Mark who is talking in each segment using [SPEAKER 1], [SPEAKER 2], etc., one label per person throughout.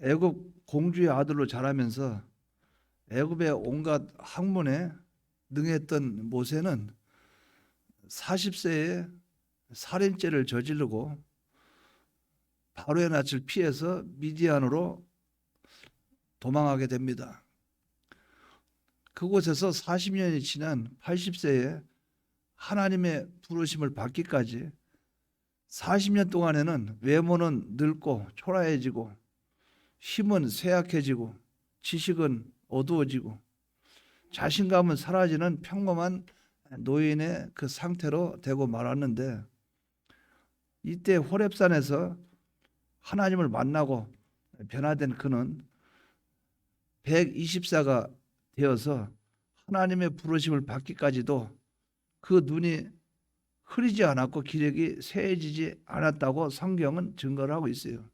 [SPEAKER 1] 애굽 공주의 아들로 자라면서 애굽의 온갖 학문에 능했던 모세는 40세에 살인죄를 저지르고 바로의 낯을 피해서 미디안으로 도망하게 됩니다. 그곳에서 40년이 지난 80세에 하나님의 부르심을 받기까지 40년 동안에는 외모는 늙고 초라해지고 힘은 쇠약해지고 지식은 어두워지고 자신감은 사라지는 평범한 노인의 그 상태로 되고 말았는데, 이때 호렙산에서 하나님을 만나고 변화된 그는 120세가 되어서 하나님의 부르심을 받기까지도 그 눈이 흐리지 않았고 기력이 쇠해지지 않았다고 성경은 증거를 하고 있어요.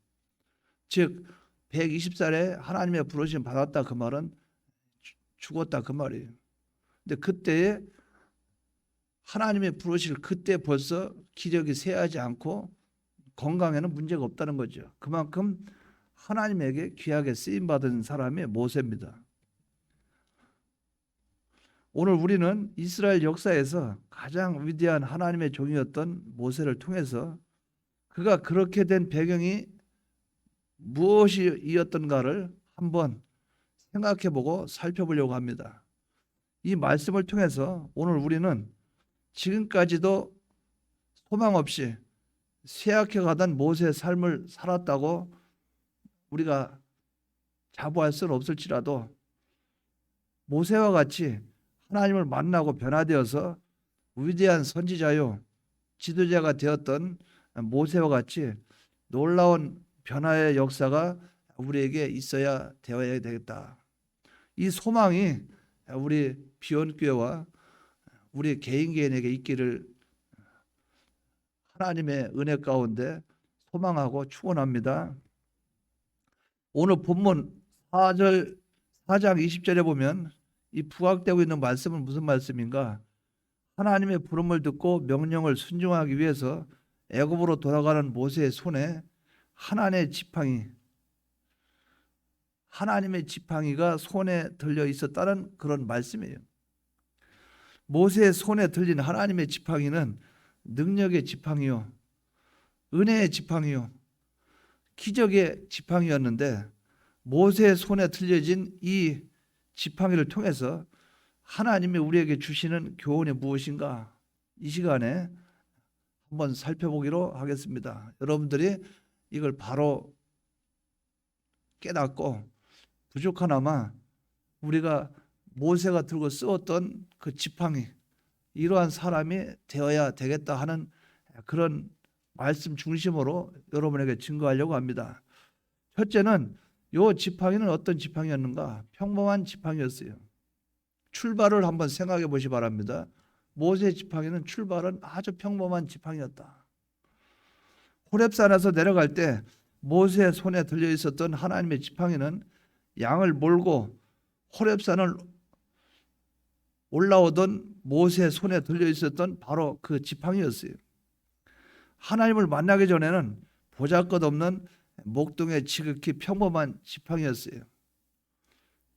[SPEAKER 1] 즉 120살에 하나님의 부르심 받았다 그 말은 죽었다 그 말이에요. 근데 그때에 하나님의 부르실 그때 벌써 기력이 쇠하지 않고 건강에는 문제가 없다는 거죠. 그만큼 하나님에게 귀하게 쓰임받은 사람이 모세입니다. 오늘 우리는 이스라엘 역사에서 가장 위대한 하나님의 종이었던 모세를 통해서 그가 그렇게 된 배경이 무엇이었던가를 한번 생각해보고 살펴보려고 합니다. 이 말씀을 통해서 오늘 우리는 지금까지도 소망 없이 쇠약해가던 모세의 삶을 살았다고 우리가 자부할 수는 없을지라도 모세와 같이 하나님을 만나고 변화되어서 위대한 선지자요 지도자가 되었던 모세와 같이 놀라운 변화의 역사가 우리에게 있어야 되어야 되겠다. 이 소망이 우리 비원교회와 우리 개인에게 있기를 하나님의 은혜 가운데 소망하고 축원합니다. 오늘 본문 4장 20절에 보면 이 부각되고 있는 말씀은 무슨 말씀인가? 하나님의 부름을 듣고 명령을 순종하기 위해서 애굽으로 돌아가는 모세의 손에 하나님의 지팡이가 손에 들려 있었다는 그런 말씀이에요. 모세의 손에 들린 하나님의 지팡이는 능력의 지팡이요, 은혜의 지팡이요, 기적의 지팡이였는데, 모세의 손에 들려진 이 지팡이를 통해서 하나님이 우리에게 주시는 교훈이 무엇인가, 이 시간에 한번 살펴보기로 하겠습니다. 여러분들이 이걸 바로 깨닫고 부족하나마 우리가 모세가 들고 쓰었던 그 지팡이, 이러한 사람이 되어야 되겠다 하는 그런 말씀 중심으로 여러분에게 증거하려고 합니다. 첫째는 이 지팡이는 어떤 지팡이였는가? 평범한 지팡이였어요. 출발을 한번 생각해 보시 바랍니다. 모세의 지팡이는 출발은 아주 평범한 지팡이였다. 호렙산에서 내려갈 때 모세의 손에 들려 있었던 하나님의 지팡이는 양을 몰고 호렙산을 올라오던 모세의 손에 들려 있었던 바로 그 지팡이였어요. 하나님을 만나기 전에는 보잘것없는 목동의 지극히 평범한 지팡이였어요.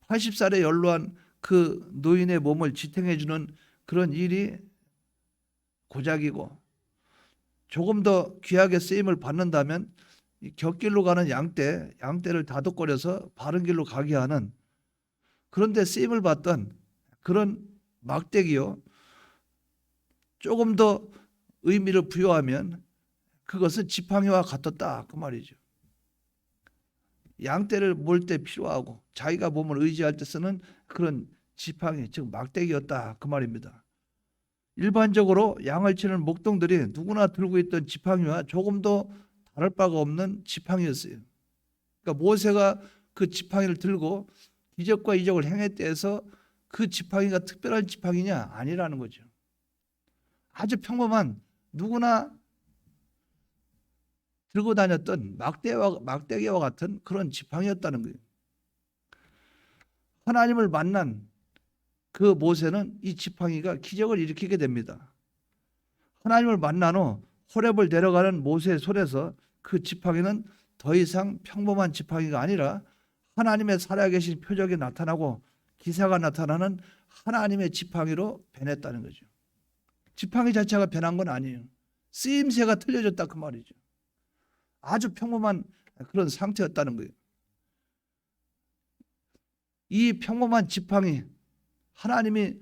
[SPEAKER 1] 80살에 연로한 그 노인의 몸을 지탱해주는 그런 일이 고작이고, 조금 더 귀하게 쓰임을 받는다면 곁길로 가는 양떼를 다독거려서 바른 길로 가게 하는, 그런데 쓰임을 받던 그런 막대기요, 조금 더 의미를 부여하면 그것은 지팡이와 같았다 그 말이죠. 양떼를 몰 때 필요하고 자기가 몸을 의지할 때 쓰는 그런 지팡이, 즉 막대기였다 그 말입니다. 일반적으로 양을 치는 목동들이 누구나 들고 있던 지팡이와 조금 더 다를 바가 없는 지팡이였어요. 그러니까 모세가 그 지팡이를 들고 기적과 이적을 행했대 해서 그 지팡이가 특별한 지팡이냐? 아니라는 거죠. 아주 평범한 누구나 들고 다녔던 막대기와 같은 그런 지팡이였다는 거예요. 하나님을 만난 그 모세는 이 지팡이가 기적을 일으키게 됩니다. 하나님을 만난 후 호렙을 내려가는 모세의 손에서 그 지팡이는 더 이상 평범한 지팡이가 아니라 하나님의 살아계신 표적이 나타나고 기사가 나타나는 하나님의 지팡이로 변했다는 거죠. 지팡이 자체가 변한 건 아니에요. 쓰임새가 틀려졌다 그 말이죠. 아주 평범한 그런 상태였다는 거예요. 이 평범한 지팡이, 하나님이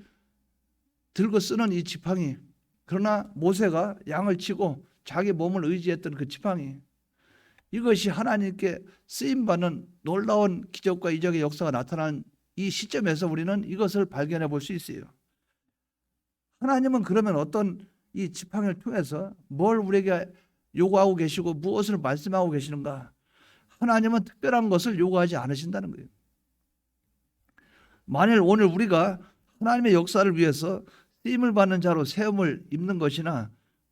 [SPEAKER 1] 들고 쓰는 이 지팡이, 그러나 모세가 양을 치고 자기 몸을 의지했던 그 지팡이, 이것이 하나님께 쓰임받는 놀라운 기적과 이적의 역사가 나타난 이 시점에서 우리는 이것을 발견해 볼 수 있어요. 하나님은 그러면 어떤 이 지팡이를 통해서 뭘 우리에게 요구하고 계시고 무엇을 말씀하고 계시는가? 하나님은 특별한 것을 요구하지 않으신다는 거예요. 만일 오늘 우리가 하나님의 역사를 위해서 쓰임을 받는 자로 세움을 입는 것이나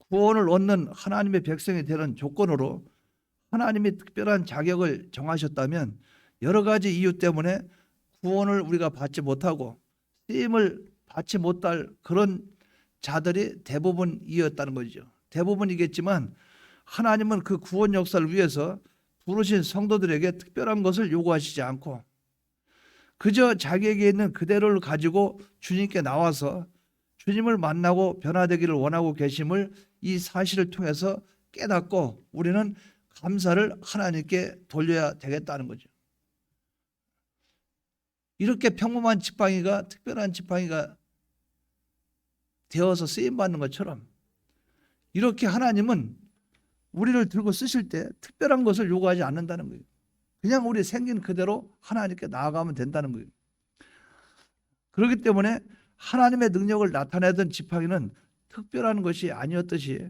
[SPEAKER 1] 구원을 얻는 하나님의 백성이 되는 조건으로 하나님이 특별한 자격을 정하셨다면 여러 가지 이유 때문에 구원을 우리가 받지 못하고 쓰임을 받지 못할 그런 자들이 대부분이었다는 거죠. 대부분이겠지만 하나님은 그 구원 역사를 위해서 부르신 성도들에게 특별한 것을 요구하시지 않고 그저 자기에게 있는 그대로를 가지고 주님께 나와서 주님을 만나고 변화되기를 원하고 계심을 이 사실을 통해서 깨닫고 우리는 감사를 하나님께 돌려야 되겠다는 거죠. 이렇게 평범한 지팡이가 특별한 지팡이가 되어서 쓰임받는 것처럼 이렇게 하나님은 우리를 들고 쓰실 때 특별한 것을 요구하지 않는다는 거예요. 그냥 우리 생긴 그대로 하나님께 나아가면 된다는 거예요. 그렇기 때문에 하나님의 능력을 나타내던 지팡이는 특별한 것이 아니었듯이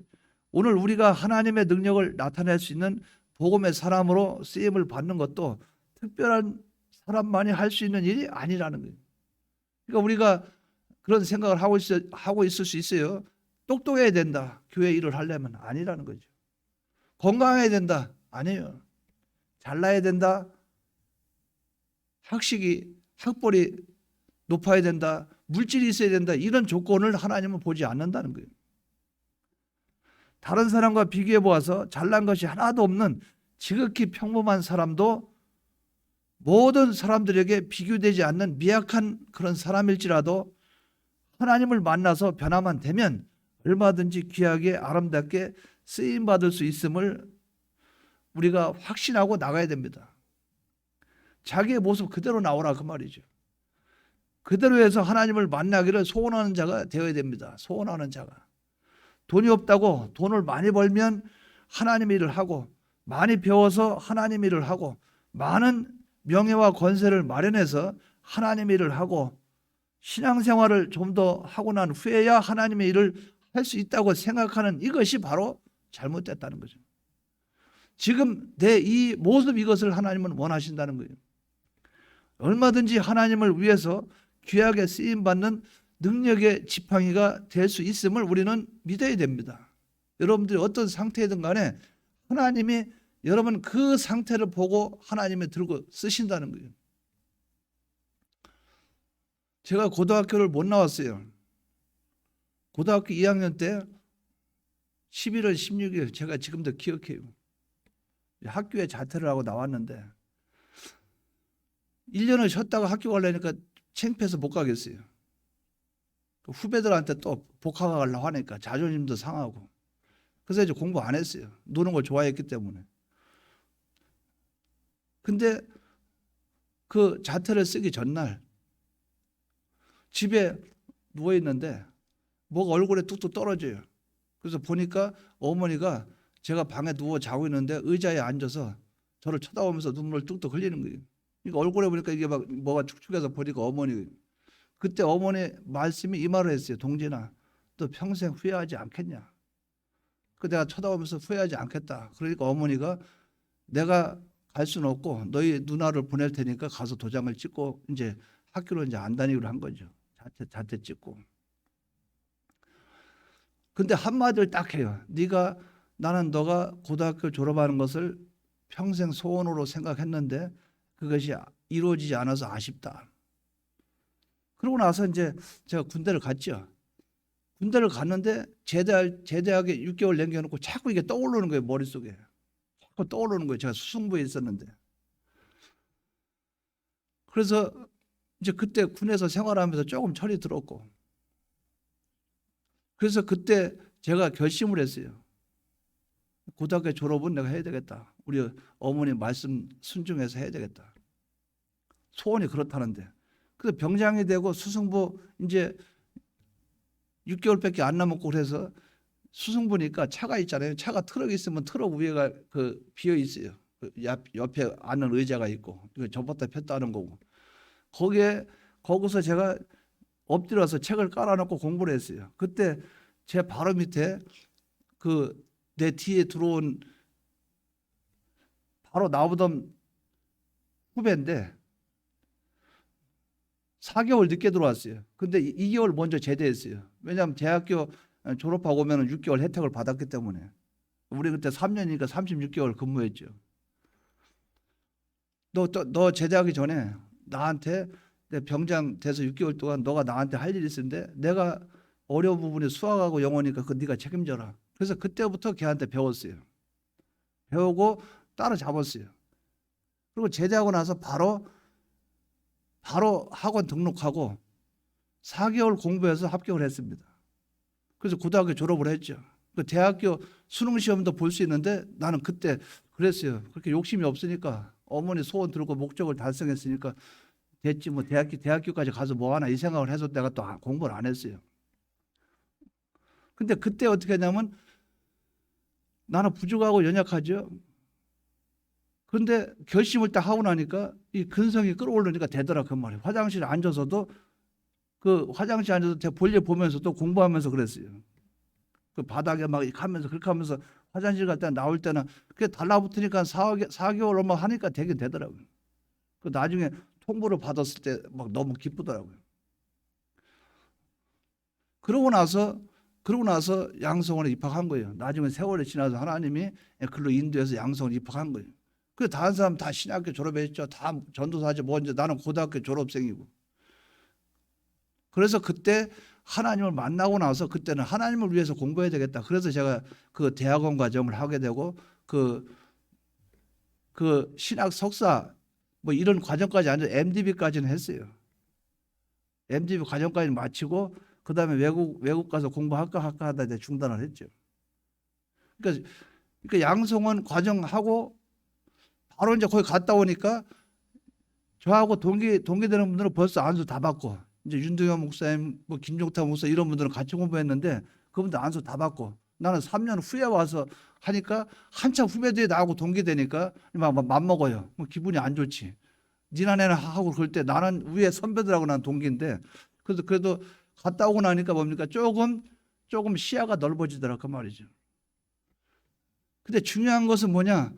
[SPEAKER 1] 오늘 우리가 하나님의 능력을 나타낼 수 있는 복음의 사람으로 쓰임을 받는 것도 특별한 사람만이 할 수 있는 일이 아니라는 거예요. 그러니까 우리가 그런 생각을 하고 있을 수 있어요. 똑똑해야 된다. 교회 일을 하려면 아니라는 거죠. 건강해야 된다. 아니에요. 잘나야 된다. 학벌이 높아야 된다. 물질이 있어야 된다. 이런 조건을 하나님은 보지 않는다는 거예요. 다른 사람과 비교해 보아서 잘난 것이 하나도 없는 지극히 평범한 사람도 모든 사람들에게 비교되지 않는 미약한 그런 사람일지라도 하나님을 만나서 변화만 되면 얼마든지 귀하게 아름답게 쓰임받을 수 있음을 우리가 확신하고 나가야 됩니다. 자기의 모습 그대로 나오라 그 말이죠. 그대로 해서 하나님을 만나기를 소원하는 자가 되어야 됩니다. 소원하는 자가. 돈이 없다고 돈을 많이 벌면 하나님 일을 하고 많이 배워서 하나님 일을 하고 많은 명예와 권세를 마련해서 하나님 일을 하고 신앙생활을 좀 더 하고 난 후에야 하나님의 일을 할 수 있다고 생각하는 이것이 바로 잘못됐다는 거죠. 지금 내 이 모습 이것을 하나님은 원하신다는 거예요. 얼마든지 하나님을 위해서 귀하게 쓰임받는 능력의 지팡이가 될 수 있음을 우리는 믿어야 됩니다. 여러분들이 어떤 상태이든 간에 하나님이 여러분 그 상태를 보고 하나님이 들고 쓰신다는 거예요. 제가 고등학교를 못 나왔어요. 고등학교 2학년 때 11월 16일 제가 지금도 기억해요. 학교에 자퇴를 하고 나왔는데 1년을 쉬었다가 학교 가려니까 창피해서 못 가겠어요. 후배들한테 또 복학하려고 하니까 자존심도 상하고 그래서 이제 공부 안 했어요. 노는 걸 좋아했기 때문에. 근데 그 자퇴를 쓰기 전날 집에 누워있는데 뭐가 얼굴에 뚝뚝 떨어져요. 그래서 보니까 어머니가 제가 방에 누워 자고 있는데 의자에 앉아서 저를 쳐다보면서 눈물을 뚝뚝 흘리는 거예요. 그러니까 얼굴에 보니까 이게 막 뭐가 축축해서 보니까 어머니. 그때 어머니 말씀이 이 말을 했어요. 동진아, 너 평생 후회하지 않겠냐? 그 내가 쳐다보면서 후회하지 않겠다. 그러니까 어머니가 내가 갈 수는 없고 너희 누나를 보낼 테니까 가서 도장을 찍고 이제 학교로 이제 안 다니기로 한 거죠. 자퇴 찍고. 근데 한마디를 딱 해요. 나는 너가 고등학교 졸업하는 것을 평생 소원으로 생각했는데 그것이 이루어지지 않아서 아쉽다. 그러고 나서 이제 제가 군대를 갔죠. 군대를 갔는데 제대하게 6개월 남겨놓고 자꾸 이게 떠오르는 거예요. 머릿속에. 자꾸 떠오르는 거예요. 제가 수승부에 있었는데. 그래서 이제 그때 군에서 생활하면서 조금 철이 들었고, 그래서 그때 제가 결심을 했어요. 고등학교 졸업은 내가 해야 되겠다. 우리 어머니 말씀 순종해서 해야 되겠다. 소원이 그렇다는데. 그래서 병장이 되고 수승부 이제 6개월밖에 안 남았고, 그래서 수승부니까 차가 있잖아요. 차가 트럭 있으면 트럭 위에가 그 비어 있어요. 그 옆에 앉는 의자가 있고, 이거 접었다 폈다 하는 거고. 거기서 제가 엎드려서 책을 깔아놓고 공부를 했어요. 그때 제 바로 밑에 그 내 뒤에 들어온 바로 나보던 후배인데 4개월 늦게 들어왔어요. 근데 2개월 먼저 제대했어요. 왜냐하면 대학교 졸업하고 오면 6개월 혜택을 받았기 때문에. 우리 그때 3년이니까 36개월 근무했죠. 너 제대하기 전에 나한테 내 병장 돼서 6개월 동안 너가 나한테 할 일이 있는데 내가 어려운 부분이 수학하고 영어니까 그 네가 책임져라. 그래서 그때부터 걔한테 배웠어요. 배우고 따라잡았어요. 그리고 제대하고 나서 바로 학원 등록하고 4개월 공부해서 합격을 했습니다. 그래서 고등학교 졸업을 했죠. 그 대학교 수능 시험도 볼 수 있는데 나는 그때 그랬어요. 그렇게 욕심이 없으니까 어머니 소원 들고 목적을 달성했으니까 됐지 뭐 대학교까지 가서 뭐 하나 이 생각을 해서 내가 또 공부를 안 했어요. 근데 그때 어떻게 했냐면 나는 부족하고 연약하죠. 근데 결심을 딱 하고 나니까 이 근성이 끌어오르니까 되더라 그 말이에요. 화장실에 앉아서도 제가 볼일 보면서도 공부하면서 그랬어요. 그 바닥에 막 가면서 그렇게 하면서 화장실 갈 때 나올 때는 그게 달라붙으니까 4개월 얼마 하니까 되긴 되더라고요. 그 나중에 통보를 받았을 때 막 너무 기쁘더라고요. 그러고 나서 양성원에 입학한 거예요. 나중에 세월이 지나서 하나님이 글로 인도해서 양성원에 입학한 거예요. 그 다른 사람 다 신학교 졸업했죠. 다 전도사죠. 먼저 나는 고등학교 졸업생이고. 그래서 그때 하나님을 만나고 나서 그때는 하나님을 위해서 공부해야 되겠다. 그래서 제가 그 대학원 과정을 하게 되고 그 신학 석사 뭐 이런 과정까지 아니라 MDB까지는 했어요. MDB 과정까지 마치고 그다음에 외국 가서 공부할까 하다 이제 중단을 했죠. 그러니까 양성원 과정하고 바로 이제 거기 갔다 오니까 저하고 동기되는 분들은 벌써 안수 다 받고 이제 윤동현 목사님, 뭐 김종타 목사 이런 분들은 같이 공부했는데 그분들 안수 다 받고 나는 3년 후에 와서 하니까 한참 후배들이 나하고 동기되니까 막 맘먹어요. 뭐 기분이 안 좋지. 니나네는 하고 그럴 때 나는 위에 선배들하고 난 동기인데 그래도 갔다 오고 나니까 뭡니까 조금 시야가 넓어지더라 그 말이죠. 근데 중요한 것은 뭐냐?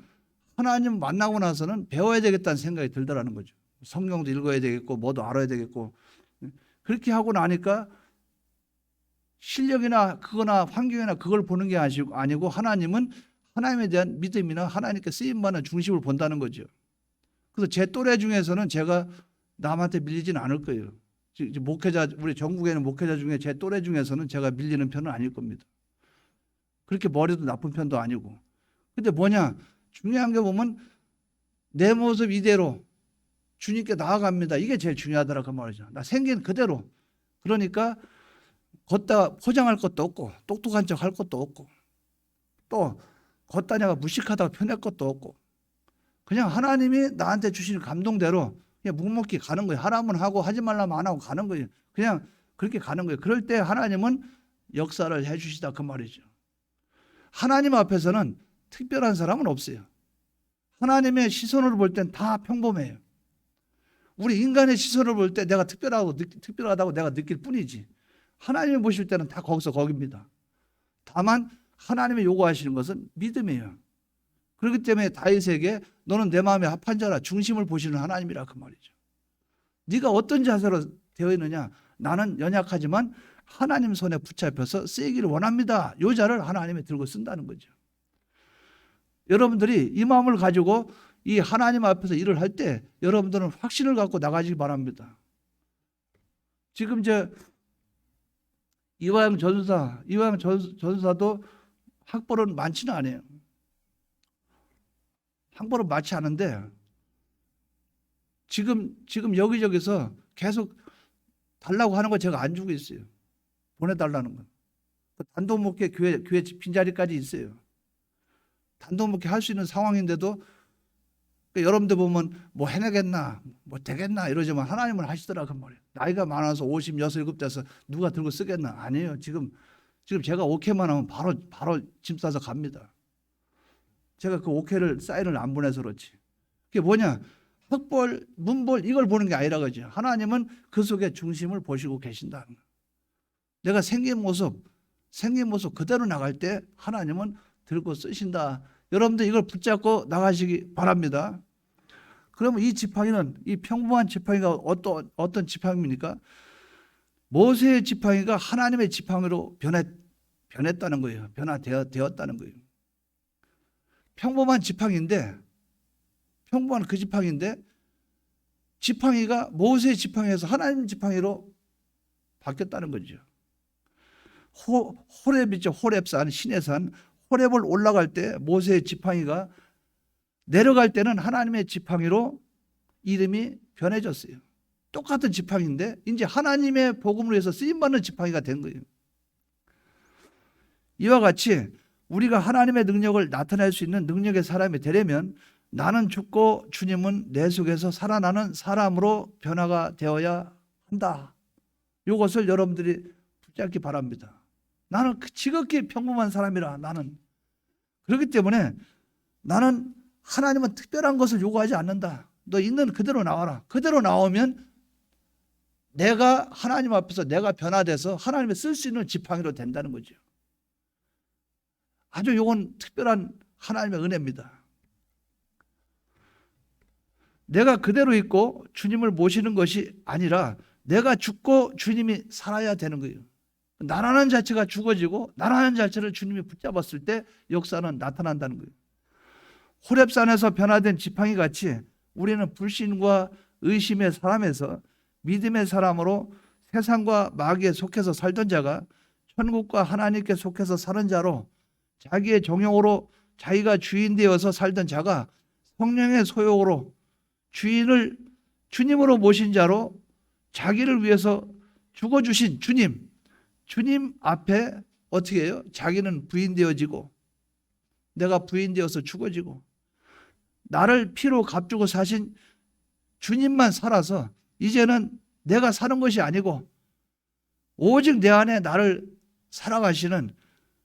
[SPEAKER 1] 하나님 만나고 나서는 배워야 되겠다는 생각이 들더라는 거죠. 성경도 읽어야 되겠고 뭐도 알아야 되겠고 그렇게 하고 나니까 실력이나 그거나 환경이나 그걸 보는 게 아니고 하나님에 대한 믿음이나 하나님께 쓰임받는 중심을 본다는 거죠. 그래서 제 또래 중에서는 제가 남한테 밀리지는 않을 거예요. 우리 전국에는 목회자 중에 제 또래 중에서는 제가 밀리는 편은 아닐 겁니다. 그렇게 머리도 나쁜 편도 아니고. 근데 뭐냐? 중요한 게 보면 내 모습 이대로 주님께 나아갑니다. 이게 제일 중요하더라 그 말이죠. 나 생긴 그대로. 그러니까 걷다 포장할 것도 없고 똑똑한 척 할 것도 없고 또 걷다 내가 무식하다고 표낼 것도 없고 그냥 하나님이 나한테 주시는 감동대로 그냥 묵묵히 가는 거예요. 하라면 하고 하지 말라면 안 하고 가는 거예요. 그냥 그렇게 가는 거예요. 그럴 때 하나님은 역사를 해 주시다 그 말이죠. 하나님 앞에서는 특별한 사람은 없어요. 하나님의 시선으로 볼 땐 다 평범해요. 우리 인간의 시선을 볼 때 내가 특별하다고 내가 느낄 뿐이지. 하나님이 보실 때는 다 거기서 거깁니다. 다만 하나님이 요구하시는 것은 믿음이에요. 그렇기 때문에 다윗에게 너는 내 마음에 합한 자라 중심을 보시는 하나님이라 그 말이죠. 네가 어떤 자세로 되어 있느냐? 나는 연약하지만 하나님 손에 붙잡혀서 쓰이기를 원합니다. 요 자를 하나님이 들고 쓴다는 거죠. 여러분들이 이 마음을 가지고 이 하나님 앞에서 일을 할 때 여러분들은 확신을 갖고 나가시기 바랍니다. 지금 이화영 전사도 학벌은 많지는 않아요. 함부로 마치 않은데 지금 여기저기서 계속 달라고 하는 거 제가 안 주고 있어요. 보내달라는 거. 단독 목회 교회 빈자리까지 있어요. 단독 목회 할 수 있는 상황인데도 여러분들 보면 뭐 해내겠나 뭐 되겠나 이러지만 하나님은 하시더라 그 말이에요. 나이가 많아서 56, 7 돼서 누가 들고 쓰겠나. 아니에요. 지금 제가 오케이만 하면 바로 짐 싸서 갑니다. 제가 그 오케이를 사인을 안 보내서 그렇지. 그게 뭐냐, 흑볼 문볼 이걸 보는 게 아니라 그죠. 하나님은 그 속에 중심을 보시고 계신다는 거예요. 내가 생긴 모습 그대로 나갈 때 하나님은 들고 쓰신다. 여러분들 이걸 붙잡고 나가시기 바랍니다. 그러면 이 지팡이는, 이 평범한 지팡이가 어떤 지팡이입니까? 모세의 지팡이가 하나님의 지팡이로 변했다는 거예요. 변화되었다는 거예요. 평범한 지팡이인데, 평범한 그 지팡이인데, 지팡이가 모세의 지팡이에서 하나님 지팡이로 바뀌었다는 거죠. 호렙이죠. 호렙산, 시내산. 호렙을 올라갈 때 모세의 지팡이가 내려갈 때는 하나님의 지팡이로 이름이 변해졌어요. 똑같은 지팡이인데 이제 하나님의 복음을 위해서 쓰임받는 지팡이가 된 거예요. 이와 같이 우리가 하나님의 능력을 나타낼 수 있는 능력의 사람이 되려면 나는 죽고 주님은 내 속에서 살아나는 사람으로 변화가 되어야 한다. 이것을 여러분들이 붙잡기 바랍니다. 나는 지극히 평범한 사람이라. 나는 그렇기 때문에 나는 하나님은 특별한 것을 요구하지 않는다. 너 있는 그대로 나와라. 그대로 나오면 내가 하나님 앞에서 내가 변화돼서 하나님이 쓸 수 있는 지팡이로 된다는 거죠. 아주 이건 특별한 하나님의 은혜입니다. 내가 그대로 있고 주님을 모시는 것이 아니라 내가 죽고 주님이 살아야 되는 거예요. 나라는 자체가 죽어지고 나라는 자체를 주님이 붙잡았을 때 역사는 나타난다는 거예요. 호렙산에서 변화된 지팡이 같이 우리는 불신과 의심의 사람에서 믿음의 사람으로 세상과 마귀에 속해서 살던 자가 천국과 하나님께 속해서 사는 자로, 자기의 정욕으로 자기가 주인 되어서 살던 자가 성령의 소욕으로 주인을 주님으로 모신 자로 자기를 위해서 죽어주신 주님 앞에 어떻게 해요? 자기는 부인되어지고 내가 부인되어서 죽어지고 나를 피로 값주고 사신 주님만 살아서 이제는 내가 사는 것이 아니고 오직 내 안에 나를 살아가시는,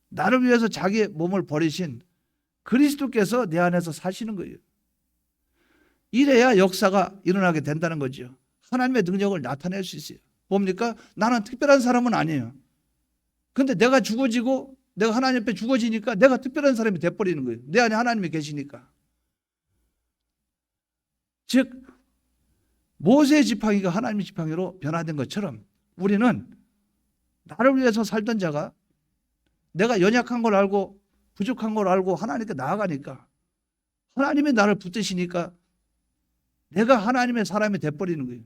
[SPEAKER 1] 나를 위해서 자기의 몸을 버리신 그리스도께서 내 안에서 사시는 거예요. 이래야 역사가 일어나게 된다는 거죠. 하나님의 능력을 나타낼 수 있어요. 뭡니까? 나는 특별한 사람은 아니에요. 근데 내가 죽어지고 내가 하나님 앞에 죽어지니까 내가 특별한 사람이 돼버리는 거예요. 내 안에 하나님이 계시니까. 즉 모세의 지팡이가 하나님의 지팡이로 변화된 것처럼 우리는 나를 위해서 살던 자가 내가 연약한 걸 알고 부족한 걸 알고 하나님께 나아가니까 하나님이 나를 붙드시니까 내가 하나님의 사람이 돼버리는 거예요.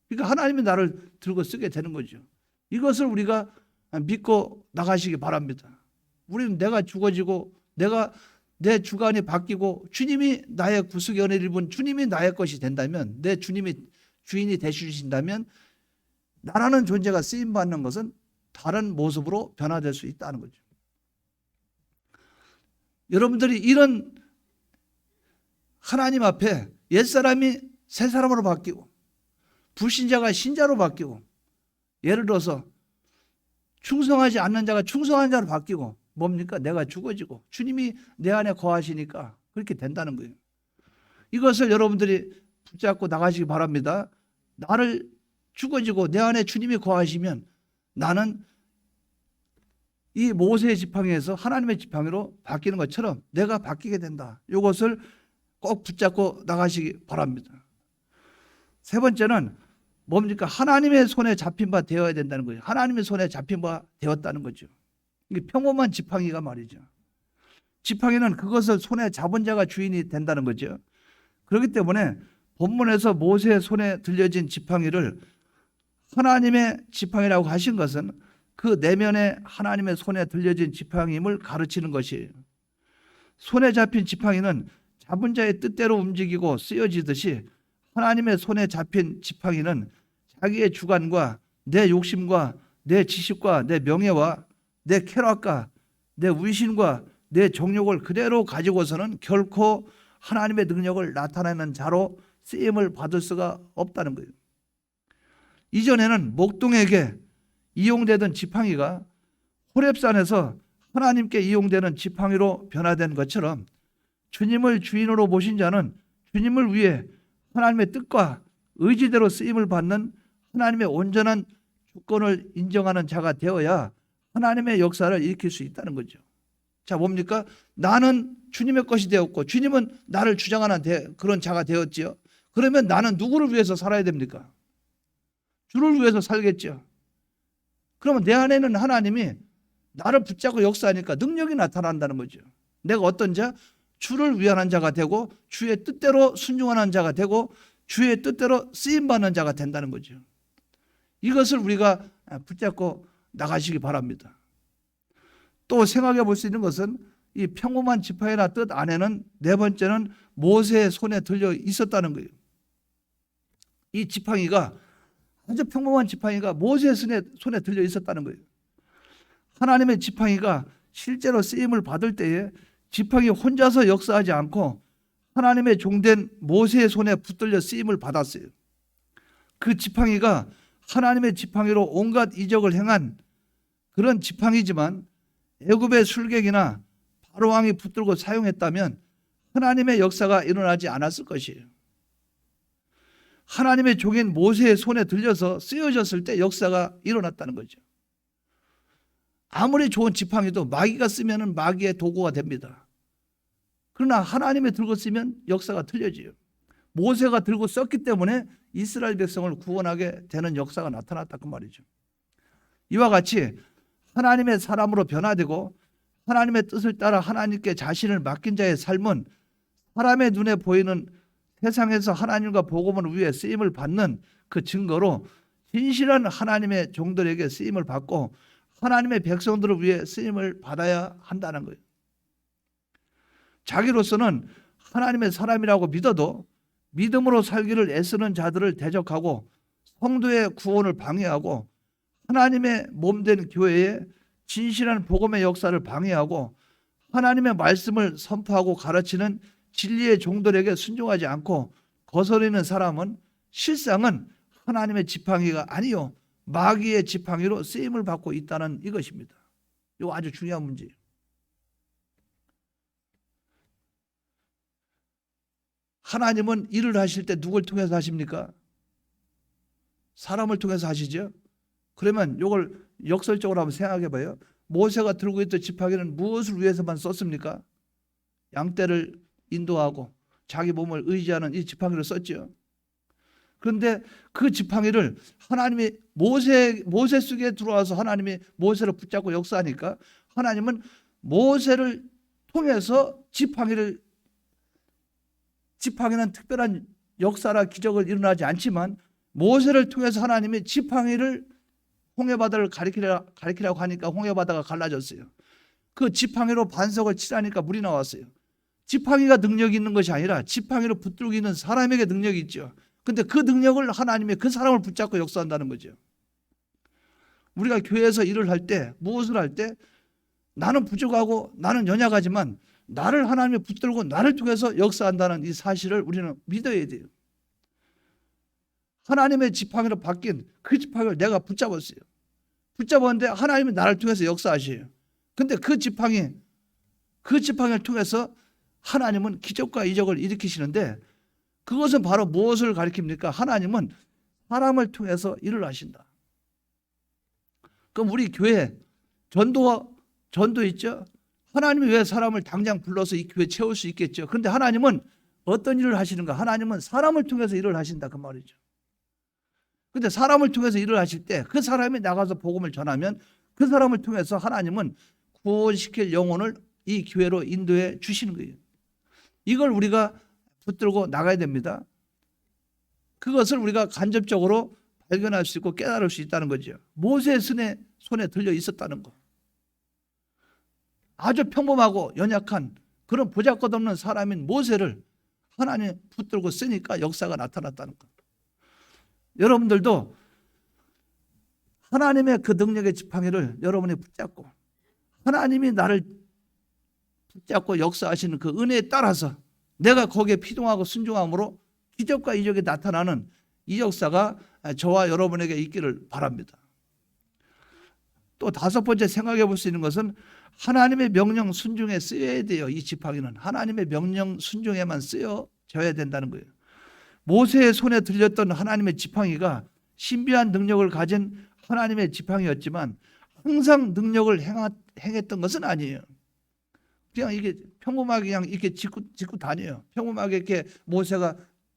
[SPEAKER 1] 그러니까 하나님이 나를 들고 쓰게 되는 거죠. 이것을 우리가 믿고 나가시기 바랍니다. 우리는 내가 죽어지고 내 주관이 바뀌고 주님이 나의 구속의 은혜를 입은 주님이 나의 것이 된다면, 내 주님이 주인이 되주신다면 나라는 존재가 쓰임받는 것은 다른 모습으로 변화될 수 있다는 거죠. 여러분들이 이런 하나님 앞에 옛사람이 새사람으로 바뀌고 불신자가 신자로 바뀌고, 예를 들어서 충성하지 않는 자가 충성한 자로 바뀌고, 뭡니까? 내가 죽어지고 주님이 내 안에 거하시니까 그렇게 된다는 거예요. 이것을 여러분들이 붙잡고 나가시기 바랍니다. 나를 죽어지고 내 안에 주님이 거하시면 나는 이 모세의 지팡이에서 하나님의 지팡이로 바뀌는 것처럼 내가 바뀌게 된다. 이것을 꼭 붙잡고 나가시기 바랍니다. 세 번째는 뭡니까? 하나님의 손에 잡힌 바 되어야 된다는 거예요. 하나님의 손에 잡힌 바 되었다는 거죠. 이게 평범한 지팡이가 말이죠. 지팡이는 그것을 손에 잡은 자가 주인이 된다는 거죠. 그렇기 때문에 본문에서 모세의 손에 들려진 지팡이를 하나님의 지팡이라고 하신 것은 그 내면에 하나님의 손에 들려진 지팡이임을 가르치는 것이에요. 손에 잡힌 지팡이는 잡은 자의 뜻대로 움직이고 쓰여지듯이 하나님의 손에 잡힌 지팡이는 자기의 주관과 내 욕심과 내 지식과 내 명예와 내 쾌락과 내 위신과 내 정욕을 그대로 가지고서는 결코 하나님의 능력을 나타내는 자로 쓰임을 받을 수가 없다는 거예요. 이전에는 목동에게 이용되던 지팡이가 호렙산에서 하나님께 이용되는 지팡이로 변화된 것처럼 주님을 주인으로 모신 자는 주님을 위해 하나님의 뜻과 의지대로 쓰임을 받는 하나님의 온전한 주권을 인정하는 자가 되어야 하나님의 역사를 일으킬 수 있다는 거죠. 자, 뭡니까? 나는 주님의 것이 되었고 주님은 나를 주장하는 그런 자가 되었지요. 그러면 나는 누구를 위해서 살아야 됩니까? 주를 위해서 살겠죠. 그러면 내 안에는 하나님이 나를 붙잡고 역사하니까 능력이 나타난다는 거죠. 내가 어떤 자? 주를 위하는 자가 되고 주의 뜻대로 순종하는 자가 되고 주의 뜻대로 쓰임받는 자가 된다는 거죠. 이것을 우리가 붙잡고 나가시기 바랍니다. 또 생각해 볼 수 있는 것은 이 평범한 지팡이나 뜻 안에는 네 번째는 모세의 손에 들려 있었다는 거예요. 이 지팡이가 아주 평범한 지팡이가 모세의 손에 들려 있었다는 거예요. 하나님의 지팡이가 실제로 쓰임을 받을 때에 지팡이 혼자서 역사하지 않고 하나님의 종된 모세의 손에 붙들려 쓰임을 받았어요. 그 지팡이가 하나님의 지팡이로 온갖 이적을 행한 그런 지팡이지만 애굽의 술객이나 바로왕이 붙들고 사용했다면 하나님의 역사가 일어나지 않았을 것이에요. 하나님의 종인 모세의 손에 들려서 쓰여졌을 때 역사가 일어났다는 거죠. 아무리 좋은 지팡이도 마귀가 쓰면 마귀의 도구가 됩니다. 그러나 하나님이 들고 쓰면 역사가 틀려져요. 모세가 들고 썼기 때문에 이스라엘 백성을 구원하게 되는 역사가 나타났다 그 말이죠. 이와 같이 하나님의 사람으로 변화되고 하나님의 뜻을 따라 하나님께 자신을 맡긴 자의 삶은 사람의 눈에 보이는 세상에서 하나님과 복음을 위해 쓰임을 받는 그 증거로 진실한 하나님의 종들에게 쓰임을 받고 하나님의 백성들을 위해 쓰임을 받아야 한다는 거예요. 자기로서는 하나님의 사람이라고 믿어도 믿음으로 살기를 애쓰는 자들을 대적하고 성도의 구원을 방해하고 하나님의 몸된 교회에 진실한 복음의 역사를 방해하고 하나님의 말씀을 선포하고 가르치는 진리의 종들에게 순종하지 않고 거스르는 사람은 실상은 하나님의 지팡이가 아니요 마귀의 지팡이로 쓰임을 받고 있다는 이것입니다. 이거 아주 중요한 문제예요. 하나님은 일을 하실 때 누굴 통해서 하십니까? 사람을 통해서 하시죠. 그러면 이걸 역설적으로 한번 생각해 봐요. 모세가 들고 있던 지팡이는 무엇을 위해서만 썼습니까? 양떼를 인도하고 자기 몸을 의지하는 이 지팡이를 썼죠. 그런데 그 지팡이를 하나님이 모세 속에 들어와서 하나님이 모세를 붙잡고 역사하니까 하나님은 모세를 통해서 지팡이는 특별한 역사나 기적을 일어나지 않지만 모세를 통해서 하나님이 지팡이를 홍해바다를 가리키라고 하니까 홍해바다가 갈라졌어요. 그 지팡이로 반석을 치라니까 물이 나왔어요. 지팡이가 능력이 있는 것이 아니라 지팡이로 붙들고 있는 사람에게 능력이 있죠. 근데 그 능력을 하나님이 그 사람을 붙잡고 역사한다는 거죠. 우리가 교회에서 일을 할 때 무엇을 할 때 나는 부족하고 나는 연약하지만 나를 하나님이 붙들고 나를 통해서 역사한다는 이 사실을 우리는 믿어야 돼요. 하나님의 지팡이로 바뀐 그 지팡이를 내가 붙잡았어요. 붙잡았는데 하나님이 나를 통해서 역사하셔요. 근데 그 지팡이를 통해서 하나님은 기적과 이적을 일으키시는데 그것은 바로 무엇을 가리킵니까? 하나님은 사람을 통해서 일을 하신다. 그럼 우리 교회 전도 있죠? 하나님이 왜 사람을 당장 불러서 이 교회 채울 수 있겠죠? 그런데 하나님은 어떤 일을 하시는가? 하나님은 사람을 통해서 일을 하신다 그 말이죠. 그런데 사람을 통해서 일을 하실 때 그 사람이 나가서 복음을 전하면 그 사람을 통해서 하나님은 구원시킬 영혼을 이 교회로 인도해 주시는 거예요. 이걸 우리가 붙들고 나가야 됩니다. 그것을 우리가 간접적으로 발견할 수 있고 깨달을 수 있다는 거죠. 모세의 손에 들려 있었다는 거. 아주 평범하고 연약한 그런 보잘것없는 사람인 모세를 하나님 붙들고 쓰니까 역사가 나타났다는 것. 여러분들도 하나님의 그 능력의 지팡이를 여러분이 붙잡고 하나님이 나를 붙잡고 역사하시는 그 은혜에 따라서 내가 거기에 피동하고 순종함으로 기적과 이적이 나타나는 이 역사가 저와 여러분에게 있기를 바랍니다. 또 다섯 번째 생각해 볼 수 있는 것은 하나님의 명령 순종에 쓰여야 돼요. 이 지팡이는 하나님의 명령 순종에만 쓰여져야 된다는 거예요. 모세의 손에 들렸던 하나님의 지팡이가 신비한 능력을 가진 하나님의 지팡이였지만 항상 능력을 행했던 것은 아니에요. 그냥 이게 평범하게 그냥 이렇게 짚고 다녀요. 평범하게 이렇게 모세가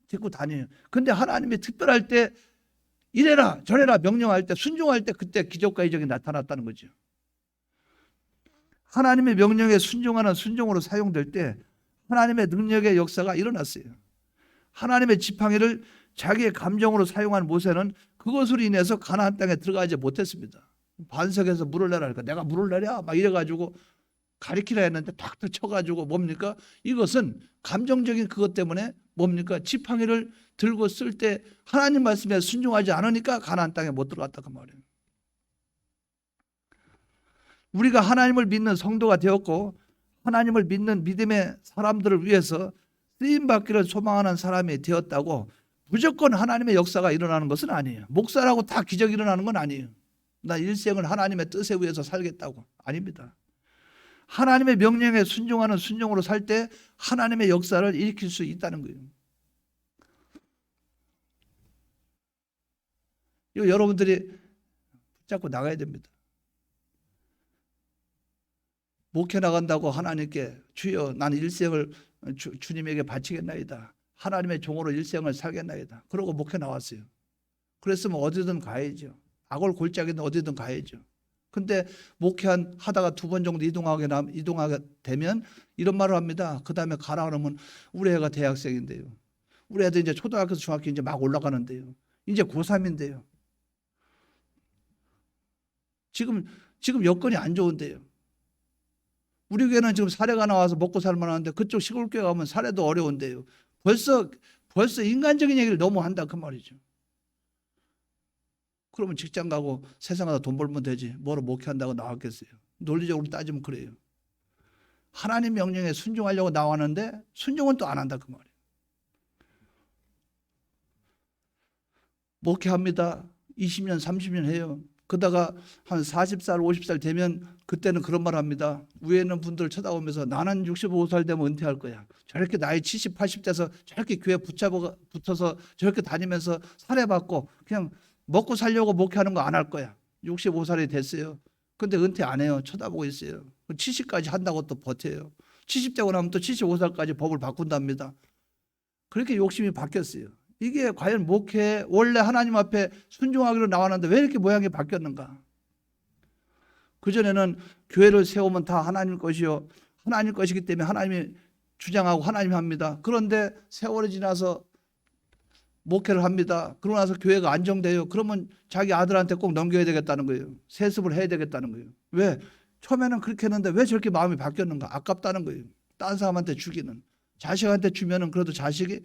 [SPEAKER 1] 짚고 다녀요. 근데 하나님이 특별할 때 이래라 저래라 명령할 때 순종할 때 그때 기적과 이적이 나타났다는 거죠. 하나님의 명령에 순종하는 순종으로 사용될 때 하나님의 능력의 역사가 일어났어요. 하나님의 지팡이를 자기의 감정으로 사용한 모세는 그것으로 인해서 가나안 땅에 들어가지 못했습니다. 반석에서 물을 내라 하니까 내가 물을 내랴 막 이래가지고 가리키라 했는데 탁 쳐가지고 뭡니까? 이것은 감정적인 그것 때문에 뭡니까? 지팡이를 들고 쓸 때 하나님 말씀에 순종하지 않으니까 가나안 땅에 못 들어갔다 그 말이에요. 우리가 하나님을 믿는 성도가 되었고 하나님을 믿는 믿음의 사람들을 위해서 쓰임받기를 소망하는 사람이 되었다고 무조건 하나님의 역사가 일어나는 것은 아니에요. 목사라고 다 기적이 일어나는 건 아니에요. 나 일생을 하나님의 뜻에 의해서 살겠다고. 아닙니다. 하나님의 명령에 순종하는 순종으로 살 때 하나님의 역사를 일으킬 수 있다는 거예요. 이거 여러분들이 붙잡고 나가야 됩니다. 목회 나간다고 하나님께 주여 나는 일생을 주님에게 바치겠나이다. 하나님의 종으로 일생을 살겠나이다. 그러고 목회 나왔어요. 그랬으면 어디든 가야죠. 악을 골짜기는 어디든 가야죠. 근데 목회하다가 두 번 정도 이동하게 되면 이런 말을 합니다. 그 다음에 가라 그러면 우리 애가 대학생인데요. 우리 애들 이제 초등학교, 중학교 이제 막 올라가는데요. 이제 고3인데요. 지금 여건이 안 좋은데요. 우리 교회는 지금 사례가 나와서 먹고 살만하는데 그쪽 시골 교회 가면 사례도 어려운데요. 벌써 인간적인 얘기를 너무 한다 그 말이죠. 그러면 직장 가고 세상에다 돈 벌면 되지. 뭐로 목회한다고 나왔겠어요. 논리적으로 따지면 그래요. 하나님 명령에 순종하려고 나왔는데 순종은 또 안 한다 그 말이에요. 목회합니다. 20년 30년 해요. 그러다가 한 40살 50살 되면 그때는 그런 말 합니다. 위에 있는 분들 쳐다보면서 나는 65살 되면 은퇴할 거야. 저렇게 나이 70, 80대서 저렇게 교회 붙어서 저렇게 다니면서 사례받고 그냥 먹고 살려고 목회하는 거 안 할 거야. 65살이 됐어요. 근데 은퇴 안 해요. 쳐다보고 있어요. 70까지 한다고 또 버텨요. 70되고 나면 또 75살까지 법을 바꾼답니다. 그렇게 욕심이 바뀌었어요. 이게 과연 목회 원래 하나님 앞에 순종하기로 나왔는데 왜 이렇게 모양이 바뀌었는가? 그전에는 교회를 세우면 다 하나님 것이요. 하나님 것이기 때문에 하나님이 주장하고 하나님이 합니다. 그런데 세월이 지나서 목회를 합니다. 그러고 나서 교회가 안정돼요. 그러면 자기 아들한테 꼭 넘겨야 되겠다는 거예요. 세습을 해야 되겠다는 거예요. 왜? 처음에는 그렇게 했는데 왜 저렇게 마음이 바뀌었는가? 아깝다는 거예요. 딴 사람한테 주기는. 자식한테 주면은 그래도 자식이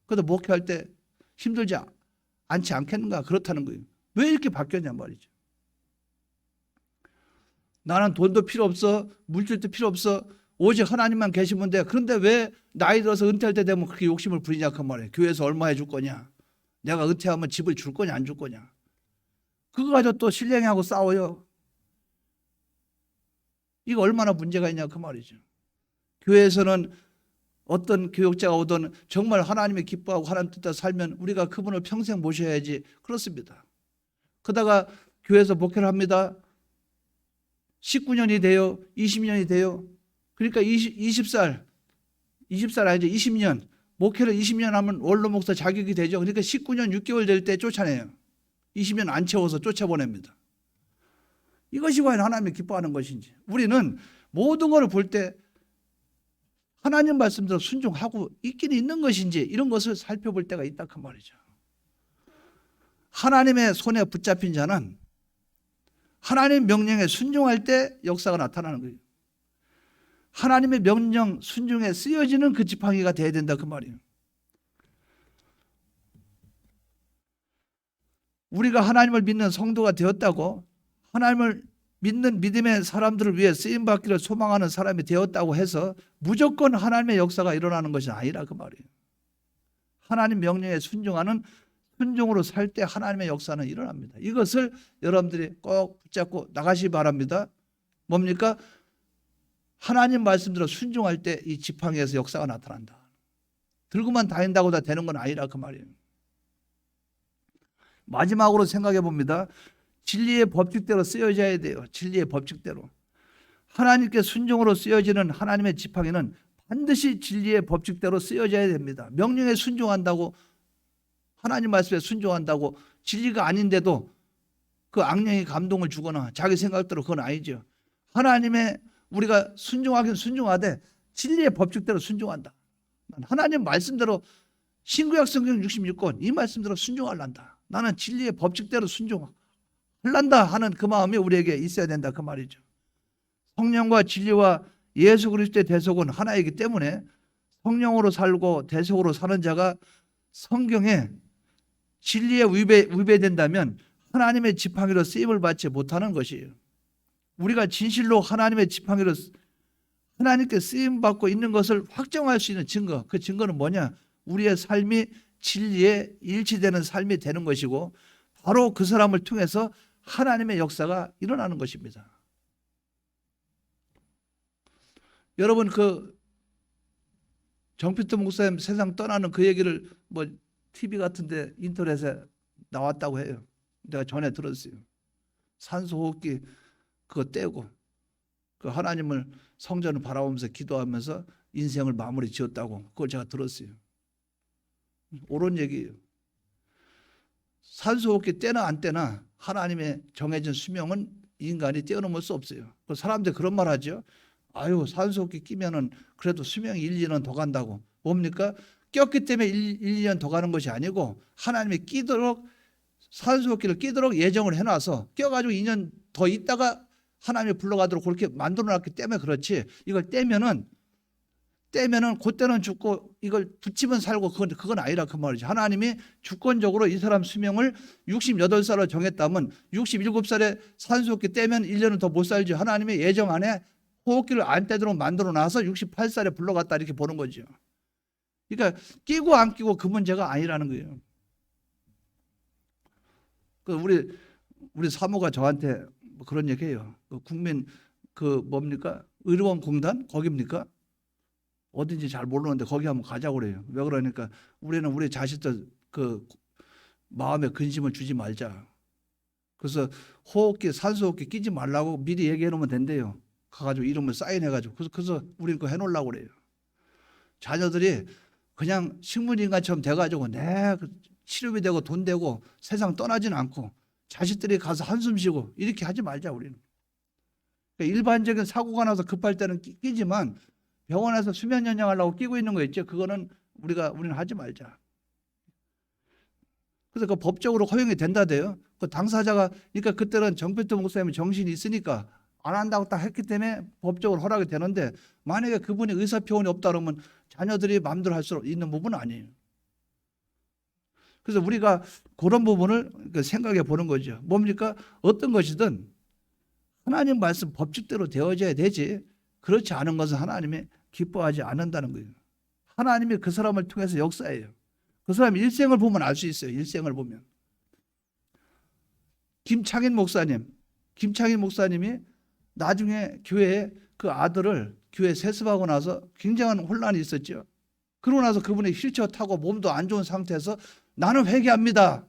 [SPEAKER 1] 그래도 목회할 때 힘들지 않지 않겠는가? 그렇다는 거예요. 왜 이렇게 바뀌었냐 말이죠. 나는 돈도 필요 없어. 물질도 필요 없어. 오직 하나님만 계시면 돼. 그런데 왜 나이 들어서 은퇴할 때 되면 그렇게 욕심을 부리냐 그 말이에요. 교회에서 얼마 해줄 거냐. 내가 은퇴하면 집을 줄 거냐 안 줄 거냐. 그거 가지고 또 신령하고 싸워요. 이거 얼마나 문제가 있냐 그 말이죠. 교회에서는 어떤 교육자가 오든 정말 하나님이 기뻐하고 하나님 뜻대로 살면 우리가 그분을 평생 모셔야지. 그렇습니다. 그러다가 교회에서 목회를 합니다. 19년이 돼요. 20년이 돼요. 그러니까 20살 아니죠. 20년. 목회를 20년 하면 원로 목사 자격이 되죠. 그러니까 19년 6개월 될 때 쫓아내요. 20년 안 채워서 쫓아보냅니다. 이것이 과연 하나님이 기뻐하는 것인지. 우리는 모든 것을 볼 때 하나님 말씀대로 순종하고 있긴 있는 것인지 이런 것을 살펴볼 때가 있다 그 말이죠. 하나님의 손에 붙잡힌 자는 하나님 명령에 순종할 때 역사가 나타나는 거예요. 하나님의 명령 순종에 쓰여지는 그 지팡이가 돼야 된다 그 말이에요. 우리가 하나님을 믿는 성도가 되었다고, 하나님을 믿는 믿음의 사람들을 위해 쓰임받기를 소망하는 사람이 되었다고 해서 무조건 하나님의 역사가 일어나는 것이 아니라 그 말이에요. 하나님 명령에 순종하는, 순종으로 살 때 하나님의 역사는 일어납니다. 이것을 여러분들이 꼭 붙잡고 나가시기 바랍니다. 뭡니까? 하나님 말씀대로 순종할 때 이 지팡이에서 역사가 나타난다. 들고만 다닌다고 다 되는 건 아니라 그 말이에요. 마지막으로 생각해 봅니다. 진리의 법칙대로 쓰여져야 돼요. 진리의 법칙대로. 하나님께 순종으로 쓰여지는 하나님의 지팡이는 반드시 진리의 법칙대로 쓰여져야 됩니다. 명령에 순종한다고, 하나님 말씀에 순종한다고 진리가 아닌데도 그 악령이 감동을 주거나 자기 생각대로, 그건 아니죠. 하나님의, 우리가 순종하긴 순종하되 진리의 법칙대로 순종한다. 하나님 말씀대로, 신구약 성경 66권 이 말씀대로 순종할란다. 나는 진리의 법칙대로 순종할란다 하는 그 마음이 우리에게 있어야 된다 그 말이죠. 성령과 진리와 예수 그리스도의 대속은 하나이기 때문에 성령으로 살고 대속으로 사는 자가 성경에 진리에 위배된다면 하나님의 지팡이로 쓰임을 받지 못하는 것이에요. 우리가 진실로 하나님의 지팡이로 하나님께 쓰임받고 있는 것을 확정할 수 있는 증거, 그 증거는 뭐냐? 우리의 삶이 진리에 일치되는 삶이 되는 것이고, 바로 그 사람을 통해서 하나님의 역사가 일어나는 것입니다. 여러분, 그 정필도 목사님 세상 떠나는 그 얘기를 뭐 TV 같은데 인터넷에 나왔다고 해요. 내가 전에 들었어요. 산소호흡기 그거 떼고 그 하나님을, 성전을 바라보면서 기도하면서 인생을 마무리 지었다고, 그걸 제가 들었어요. 옳은 얘기예요. 산소호흡기 떼나 안 떼나 하나님의 정해진 수명은 인간이 뛰어넘을 수 없어요. 사람들이 그런 말 하죠. 아유, 산소호흡기 끼면은 그래도 수명이 1, 2년 더 간다고. 뭡니까? 꼈기 때문에 1, 2년 더 가는 것이 아니고, 하나님이 끼도록, 산소호흡기를 끼도록 예정을 해놔서 껴가지고 2년 더 있다가 하나님이 불러가도록 그렇게 만들어놨기 때문에 그렇지, 이걸 떼면은 그때는 죽고 이걸 붙이면 살고, 그건 아니라 그 말이죠. 하나님이 주권적으로 이 사람 수명을 68살로 정했다면 67살에 산소호흡기 떼면 1년은 더 못 살죠. 하나님의 예정 안에 호흡기를 안 떼도록 만들어놔서 68살에 불러갔다, 이렇게 보는 거죠. 그러니까 끼고 안 끼고 그 문제가 아니라는 거예요. 우리 사모가 저한테 그런 얘기해요. 국민 뭡니까? 의료원 공단 거기입니까? 어딘지 잘 모르는데 거기 한번 가자고 그래요. 왜 그러니까 우리는 우리 자식들 그 마음에 근심을 주지 말자. 그래서 호흡기, 산소호흡기 끼지 말라고 미리 얘기해 놓으면 된대요. 가가지고 이름을 사인해가지고. 그래서 우리는 그거 해놓으려고 그래요. 자녀들이 그냥 식물인간처럼 돼가지고 치료비 되고 돈 되고 세상 떠나지는 않고 자식들이 가서 한숨 쉬고 이렇게 하지 말자 우리는. 그러니까 일반적인 사고가 나서 급할 때는 끼지만 병원에서 수면 연장하려고 끼고 있는 거 있죠. 그거는 우리는 하지 말자. 그래서 그 법적으로 허용이 된다대요. 그 당사자가, 그러니까 그때는 정필도 목사님이 정신이 있으니까 안 한다고 딱 했기 때문에 법적으로 허락이 되는데, 만약에 그분이 의사표현이 없다 그러면 자녀들이 마음대로 할 수 있는 부분은 아니에요. 그래서 우리가 그런 부분을 생각해 보는 거죠. 뭡니까? 어떤 것이든 하나님 말씀 법칙대로 되어져야 되지, 그렇지 않은 것은 하나님이 기뻐하지 않는다는 거예요. 하나님이 그 사람을 통해서 역사해요. 그 사람 일생을 보면 알 수 있어요. 일생을 보면. 김창인 목사님이 나중에 교회에 그 아들을 교회 세습하고 나서 굉장한 혼란이 있었죠. 그러고 나서 그분이 휠체어 타고 몸도 안 좋은 상태에서 나는 회개합니다.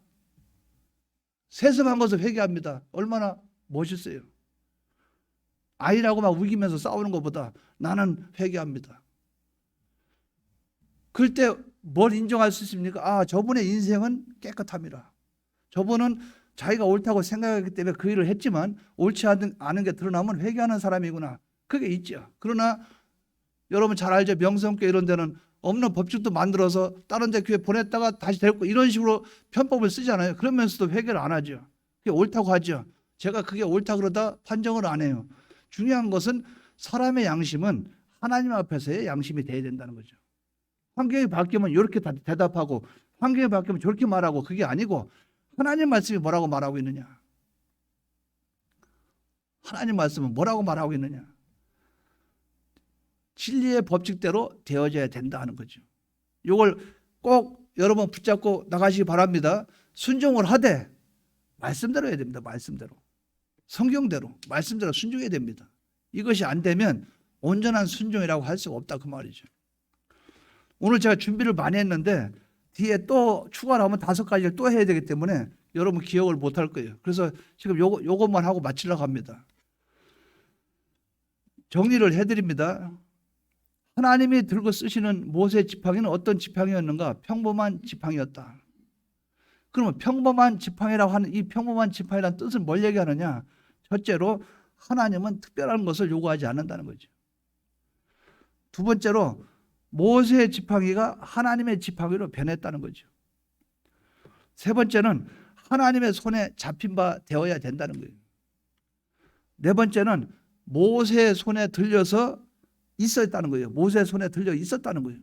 [SPEAKER 1] 세습한 것을 회개합니다. 얼마나 멋있어요. 아이라고 막 우기면서 싸우는 것보다 나는 회개합니다. 그럴 때 뭘 인정할 수 있습니까? 아, 저분의 인생은 깨끗합니다. 저분은 자기가 옳다고 생각하기 때문에 그 일을 했지만 옳지 않은 게 드러나면 회개하는 사람이구나. 그게 있죠. 그러나 여러분 잘 알죠. 명성교회 이런 데는 없는 법칙도 만들어서 다른 데 교회 보냈다가 다시 데리고 이런 식으로 편법을 쓰잖아요. 그러면서도 회개를 안 하죠. 그게 옳다고 하죠. 제가 그게 옳다 그러다 판정을 안 해요. 중요한 것은 사람의 양심은 하나님 앞에서의 양심이 돼야 된다는 거죠. 환경이 바뀌면 이렇게 대답하고 환경이 바뀌면 저렇게 말하고 그게 아니고 하나님 말씀이 뭐라고 말하고 있느냐. 하나님 말씀은 뭐라고 말하고 있느냐. 진리의 법칙대로 되어져야 된다 하는 거죠. 이걸 꼭 여러분 붙잡고 나가시기 바랍니다. 순종을 하되 말씀대로 해야 됩니다. 말씀대로. 성경대로 말씀대로 순종해야 됩니다. 이것이 안 되면 온전한 순종이라고 할 수가 없다 그 말이죠. 오늘 제가 준비를 많이 했는데 뒤에 또 추가를 하면 5가지를 또 해야 되기 때문에 여러분 기억을 못 할 거예요. 그래서 지금 요것만 하고 마치려고 합니다. 정리를 해드립니다. 하나님이 들고 쓰시는 모세 지팡이는 어떤 지팡이였는가? 평범한 지팡이였다. 그러면 평범한 지팡이라고 하는 이 평범한 지팡이라는 뜻은 뭘 얘기하느냐? 첫째로 하나님은 특별한 것을 요구하지 않는다는 거죠. 두 번째로 모세의 지팡이가 하나님의 지팡이로 변했다는 거죠. 세 번째는 하나님의 손에 잡힌 바 되어야 된다는 거예요. 네 번째는 모세의 손에 들려서 있었다는 거예요. 모세의 손에 들려 있었다는 거예요.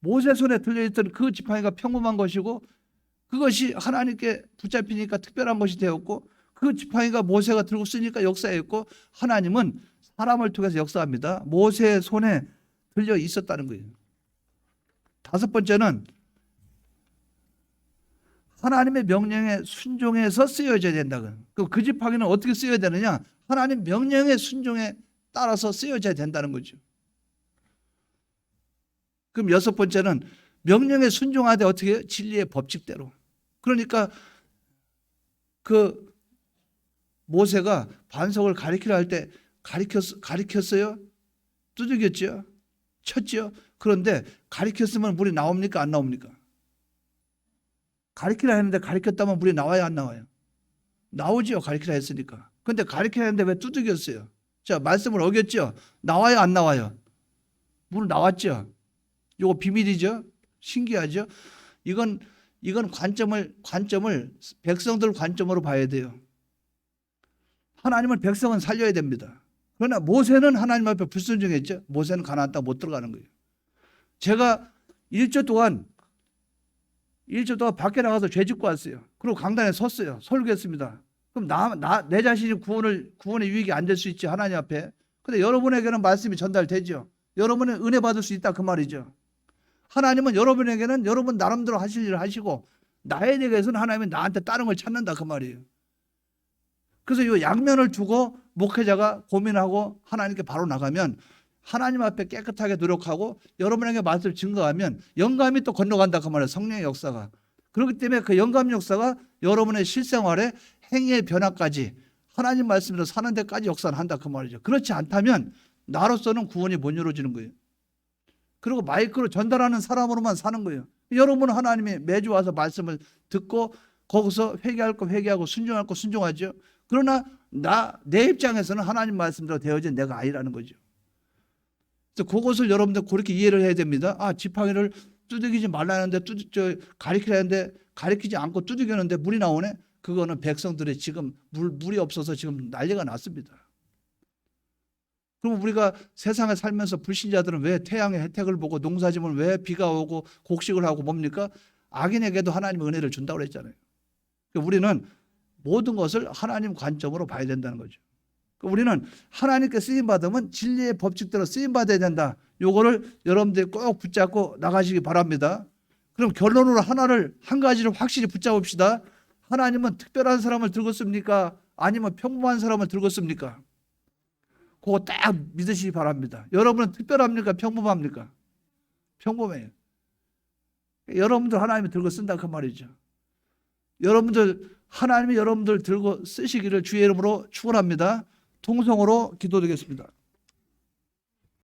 [SPEAKER 1] 모세의 손에 들려 있던 그 지팡이가 평범한 것이고 그것이 하나님께 붙잡히니까 특별한 것이 되었고 그 지팡이가 모세가 들고 쓰니까 역사했고 하나님은 사람을 통해서 역사합니다. 모세의 손에 들려 있었다는 거예요. 다섯 번째는 하나님의 명령에 순종해서 쓰여져야 된다. 그 지팡이는 어떻게 쓰여야 되느냐? 하나님 명령의 순종에 따라서 쓰여져야 된다는 거죠. 그럼 여섯 번째는 명령에 순종하되 어떻게 해요? 진리의 법칙대로. 그러니까 그 모세가 반석을 가리키려 할 때 가리켰어요? 두들겼죠? 쳤죠? 그런데 가리켰으면 물이 나옵니까? 안 나옵니까? 가리키려 했는데 가리켰다면 물이 나와요? 안 나와요? 나오죠. 가리키려 했으니까. 그런데 가리키려 했는데 왜 두들겼어요? 자, 말씀을 어겼죠? 나와요? 안 나와요? 물 나왔죠? 이거 비밀이죠? 신기하죠? 이건 관점을 백성들 관점으로 봐야 돼요. 하나님은 백성은 살려야 됩니다. 그러나 모세는 하나님 앞에 불순종했죠. 모세는 가나안 땅 못 들어가는 거예요. 제가 1주 동안 밖에 나가서 죄 짓고 왔어요. 그리고 강단에 섰어요. 설교했습니다. 그럼 내 자신이 구원의 유익이 안 될 수 있지 하나님 앞에. 근데 여러분에게는 말씀이 전달되죠. 여러분은 은혜 받을 수 있다 그 말이죠. 하나님은 여러분에게는 여러분 나름대로 하실 일을 하시고 나에게서는 하나님이 나한테 다른 걸 찾는다 그 말이에요. 그래서 이 양면을 두고 목회자가 고민하고 하나님께 바로 나가면 하나님 앞에 깨끗하게 노력하고 여러분에게 말씀을 증거하면 영감이 또 건너간다 그 말이에요. 성령의 역사가. 그렇기 때문에 그 영감 역사가 여러분의 실생활에 행위의 변화까지 하나님 말씀으로 사는 데까지 역사를 한다 그 말이죠. 그렇지 않다면 나로서는 구원이 못 이루어지는 거예요. 그리고 마이크로 전달하는 사람으로만 사는 거예요. 여러분은 하나님이 매주 와서 말씀을 듣고 거기서 회개할 거 회개하고 순종할 거 순종하죠. 그러나 내 입장에서는 하나님 말씀대로 되어진 내가 아니라는 거죠. 그래서 그것을 여러분들 그렇게 이해를 해야 됩니다. 아, 지팡이를 두들기지 말라는데 가리키라는데 가리키지 않고 두들겼는데 물이 나오네. 그거는 백성들이 지금 물이 없어서 지금 난리가 났습니다. 그럼 우리가 세상에 살면서 불신자들은 왜 태양의 혜택을 보고 농사지면 왜 비가 오고 곡식을 하고 뭡니까? 악인에게도 하나님 은혜를 준다고 그랬잖아요. 그러니까 우리는 모든 것을 하나님 관점으로 봐야 된다는 거죠. 우리는 하나님께 쓰임받으면 진리의 법칙대로 쓰임받아야 된다. 요거를 여러분들이 꼭 붙잡고 나가시기 바랍니다. 그럼 결론으로 한 가지를 확실히 붙잡읍시다. 하나님은 특별한 사람을 들고 씁니까? 아니면 평범한 사람을 들고 씁니까? 그거 딱 믿으시기 바랍니다. 여러분은 특별합니까? 평범합니까? 평범해요. 여러분들 하나님이 들고 쓴다 그 말이죠. 하나님이 여러분들 들고 쓰시기를 주의 이름으로 축원합니다. 통성으로 기도드리겠습니다.